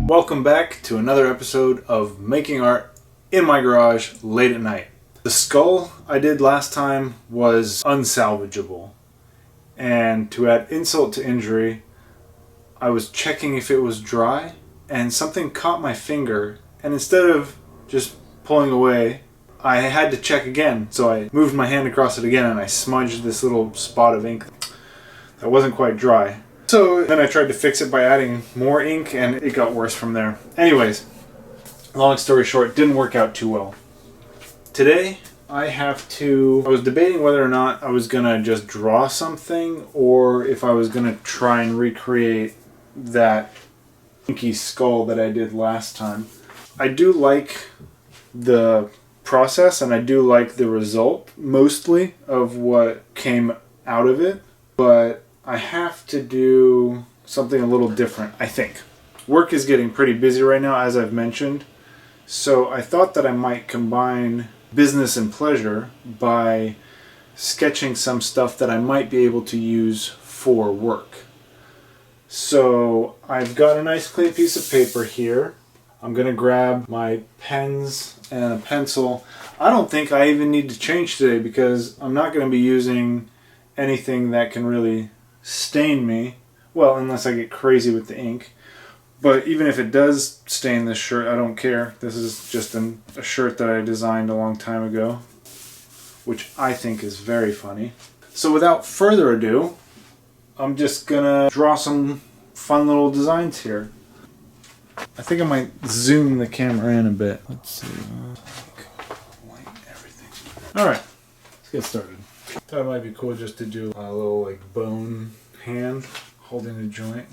Welcome back to another episode of Making Art in my garage late at night. The skull I did last time was unsalvageable, and to add insult to injury, I was checking if it was dry and something caught my finger, and instead of just pulling away, I had to check again. So I moved my hand across it again and I smudged this little spot of ink that wasn't quite dry. So then I tried to fix it by adding more ink and it got worse from there. Anyways, long story short, it didn't work out too well. Today I was debating whether or not I was gonna just draw something or if I was gonna try and recreate that inky skull that I did last time. I do like the process and I do like the result mostly of what came out of it, but I have to do something a little different, I think. Work is getting pretty busy right now, as I've mentioned, so I thought that I might combine business and pleasure by sketching some stuff that I might be able to use for work. So I've got a nice clean piece of paper here. I'm going to grab my pens and a pencil. I don't think I even need to change today because I'm not going to be using anything that can really stain me. Well, unless I get crazy with the ink. But even if it does stain this shirt, I don't care. This is just a shirt that I designed a long time ago, which I think is very funny. So without further ado, I'm just gonna draw some fun little designs here. I think I might zoom the camera in a bit. Let's see. Light everything. Alright, let's get started. Thought it might be cool just to do a little like bone hand holding a joint.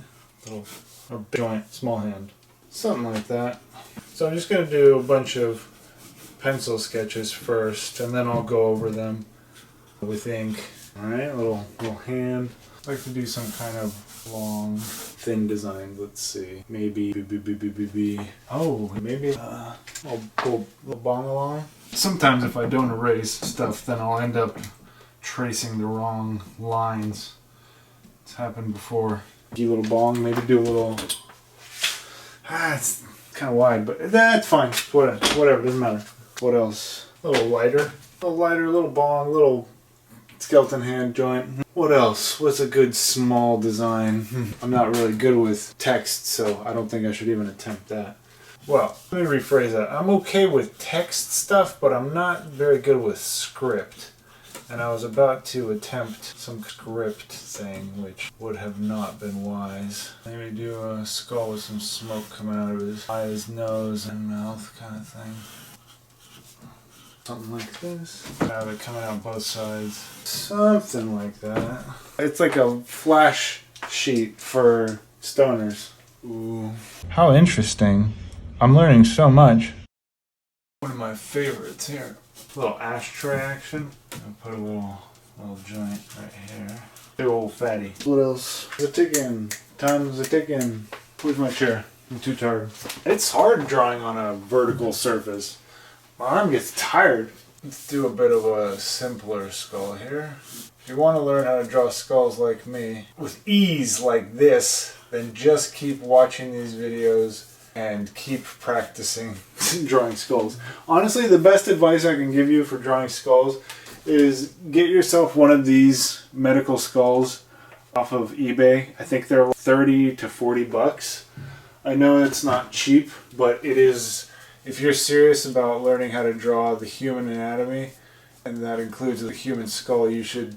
Or joint, small hand. Something like that. So I'm just going to do a bunch of pencil sketches first and then I'll go over them with ink. Alright, little hand. I'd like to do some kind of long, thin design. Let's see. Maybe maybe I'll pull the bong along. Sometimes if I don't erase stuff, then I'll end up tracing the wrong lines. It's happened before. A little bong, maybe do a little. It's kind of wide, but that's fine. Whatever, doesn't matter. What else? A little lighter, little bong, little skeleton hand joint. What else? What's a good small design? I'm not really good with text, so I don't think I should even attempt that. Well, let me rephrase that. I'm okay with text stuff, but I'm not very good with script. And I was about to attempt some script thing, which would have not been wise. Maybe do a skull with some smoke coming out of his eyes, nose, and mouth kind of thing. Something like this. Have it coming out both sides. Something like that. It's like a flash sheet for stoners. Ooh. How interesting. I'm learning so much. One of my favorites here. Little ashtray action. I'll put a little joint right here. Big old fatty. What else? The ticking. Time's a ticking. Where's my chair? I'm too tired. It's hard drawing on a vertical surface. My arm gets tired. Let's do a bit of a simpler skull here. If you want to learn how to draw skulls like me with ease like this, then just keep watching these videos and keep practicing drawing skulls. Honestly, the best advice I can give you for drawing skulls is get yourself one of these medical skulls off of eBay. I think they're 30 to 40 bucks. I know it's not cheap, but it is. If you're serious about learning how to draw the human anatomy, and that includes the human skull, you should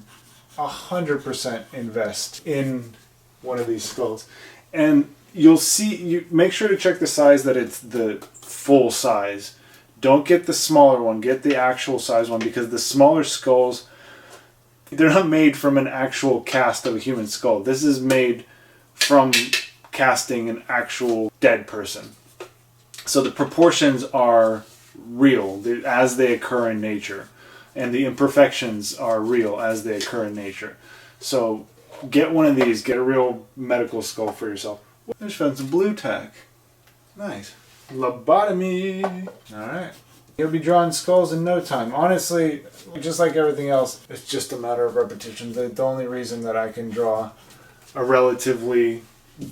100% invest in one of these skulls. And you'll see, you make sure to check the size that it's the full size. Don't get the smaller one, get the actual size one, because the smaller skulls, they're not made from an actual cast of a human skull. This is made from casting an actual dead person. So the proportions are real as they occur in nature, and the imperfections are real as they occur in nature. So get one of these, get a real medical skull for yourself. I just found some blue tack. Nice. Lobotomy. Alright. You'll be drawing skulls in no time. Honestly, just like everything else, it's just a matter of repetition. The only reason that I can draw a relatively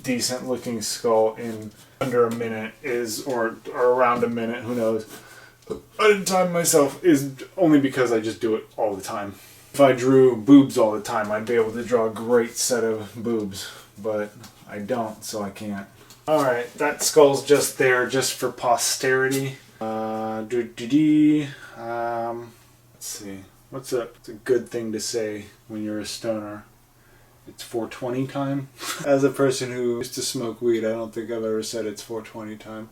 decent looking skull in under a minute is, or around a minute, who knows. I didn't time myself is only because I just do it all the time. If I drew boobs all the time, I'd be able to draw a great set of boobs, but I don't, so I can't. Alright, that skull's just there just for posterity. Let's see. What's a good thing to say when you're a stoner? It's 420 time. As a person who used to smoke weed, I don't think I've ever said it's 420 time.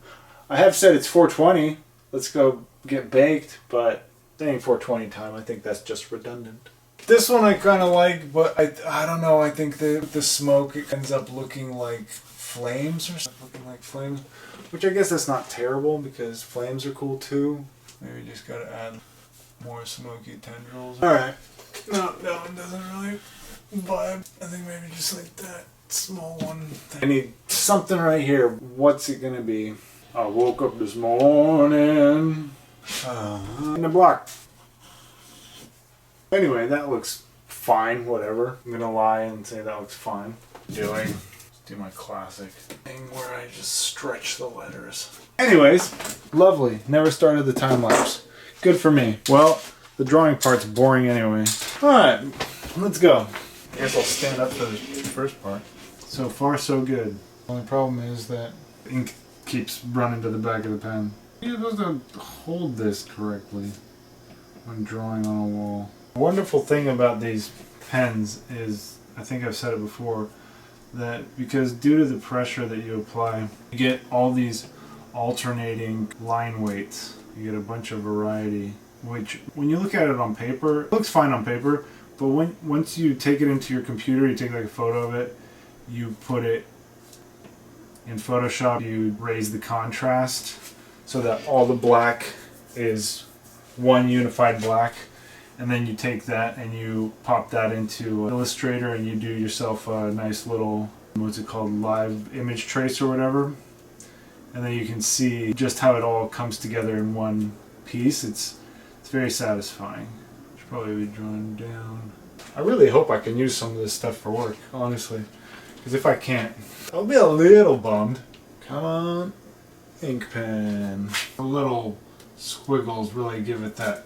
I have said it's 420. Let's go get baked, but saying 420 time, I think that's just redundant. This one I kind of like, but I don't know. I think the smoke, it ends up looking like flames or something. Looking like flames, which I guess that's not terrible because flames are cool too. Maybe just gotta add more smoky tendrils. All right. No, that one doesn't really vibe. I think maybe just like that small one. I need something right here. What's it gonna be? I woke up this morning in the block. Anyway, that looks fine, whatever. I'm gonna lie and say that looks fine. Let's do my classic thing where I just stretch the letters. Anyways, lovely. Never started the time lapse. Good for me. Well, the drawing part's boring anyway. Alright, let's go. I guess I'll stand up for the first part. So far, so good. The only problem is that ink keeps running to the back of the pen. You're supposed to hold this correctly when drawing on a wall. The wonderful thing about these pens is, I think I've said it before, that because due to the pressure that you apply, you get all these alternating line weights. You get a bunch of variety, which when you look at it on paper, it looks fine on paper, but once you take it into your computer, you take like a photo of it, you put it in Photoshop, you raise the contrast so that all the black is one unified black, and then you take that and you pop that into Illustrator and you do yourself a nice little, what's it called, live image trace or whatever, and then you can see just how it all comes together in one piece. It's very satisfying. Should probably be drawn down. I really hope I can use some of this stuff for work, honestly, because if I can't, I'll be a little bummed. Come on, ink pen. The little squiggles really give it that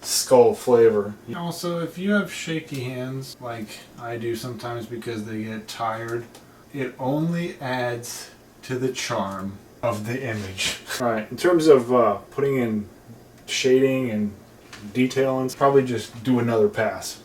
skull flavor. Also, if you have shaky hands, like I do sometimes because they get tired, it only adds to the charm of the image. Alright, in terms of putting in shading and detailing, probably just do another pass.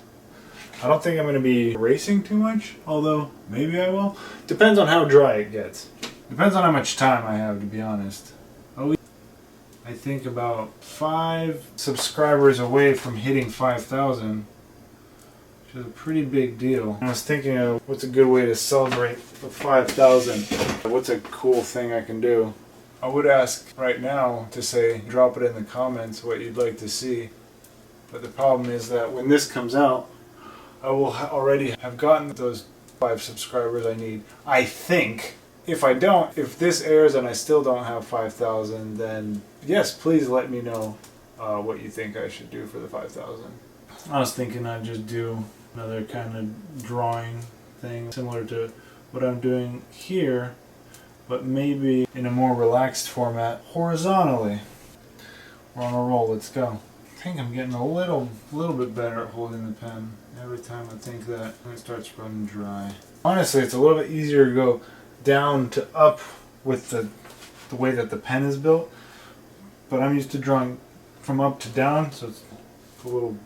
I don't think I'm going to be erasing too much, although maybe I will. Depends on how dry it gets. Depends on how much time I have, to be honest. I think about 5 subscribers away from hitting 5,000, which is a pretty big deal. I was thinking of what's a good way to celebrate the 5,000. What's a cool thing I can do? I would ask right now to say, drop it in the comments what you'd like to see. But the problem is that when this comes out, I will already have gotten those 5 subscribers I need, I think. If I don't, if this airs and I still don't have 5,000, then yes, please let me know what you think I should do for the 5,000. I was thinking I'd just do another kind of drawing thing similar to what I'm doing here, but maybe in a more relaxed format, horizontally. We're on a roll, let's go. I think I'm getting a little bit better at holding the pen. Every time I think that, it starts running dry. Honestly, it's a little bit easier to go down to up with the way that the pen is built, but I'm used to drawing from up to down, so it's a little,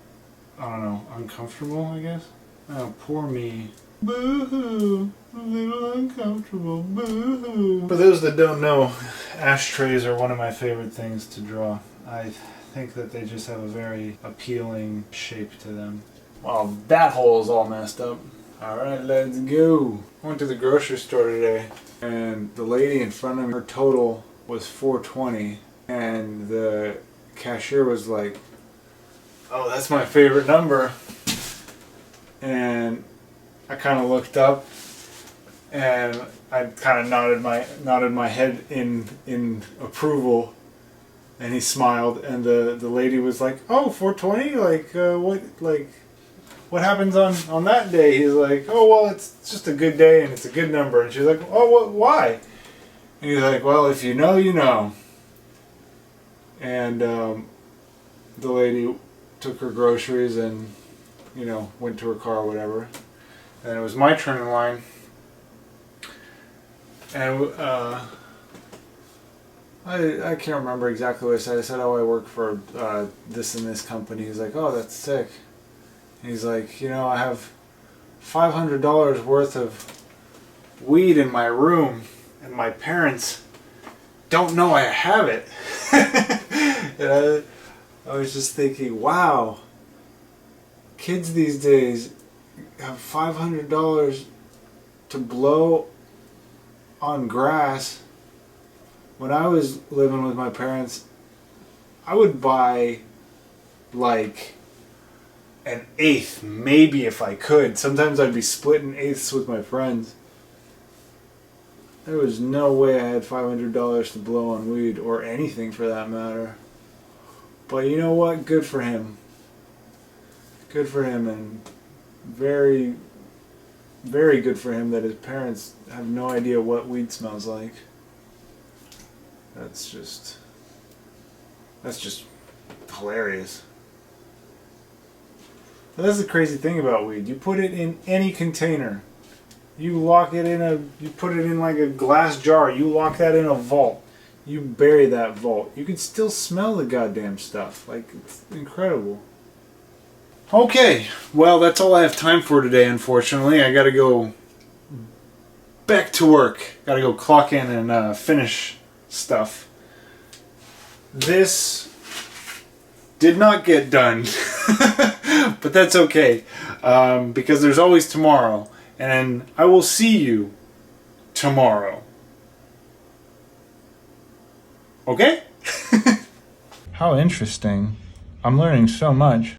I don't know, uncomfortable, I guess. Oh, poor me. Boo-hoo, a little uncomfortable, boo-hoo. For those that don't know, ashtrays are one of my favorite things to draw. I think that they just have a very appealing shape to them. Well, that hole is all messed up. Alright, let's go. I went to the grocery store today, and the lady in front of me, her total was $4.20, and the cashier was like, "Oh, that's my favorite number." And I kind of looked up, and I kind of nodded my head in approval, and he smiled, and the lady was like, "Oh, $4.20? Like what? Like what happens on that day? He's like, oh, well, it's just a good day and it's a good number. And she's like, oh, why? And he's like, well, if you know, you know. And the lady took her groceries and, you know, went to her car or whatever. And it was my turn in line. And I can't remember exactly what I said. I said, oh, I work for this and this company. He's like, oh, that's sick. And he's like, you know, I have $500 worth of weed in my room, and my parents don't know I have it. And I was just thinking, wow, kids these days have $500 to blow on grass. When I was living with my parents, I would buy like an eighth, maybe, if I could. Sometimes I'd be splitting eighths with my friends. There was no way I had $500 to blow on weed, or anything for that matter. But you know what? Good for him. Good for him, and very, very good for him that his parents have no idea what weed smells like. That's just hilarious. But that's the crazy thing about weed. You put it in any container. You lock it you put it in like a glass jar. You lock that in a vault. You bury that vault. You can still smell the goddamn stuff. Like, it's incredible. Okay, well, that's all I have time for today, unfortunately. I gotta go back to work. Gotta go clock in and finish stuff. This did not get done, but that's okay, because there's always tomorrow, and I will see you tomorrow. Okay? How interesting. I'm learning so much.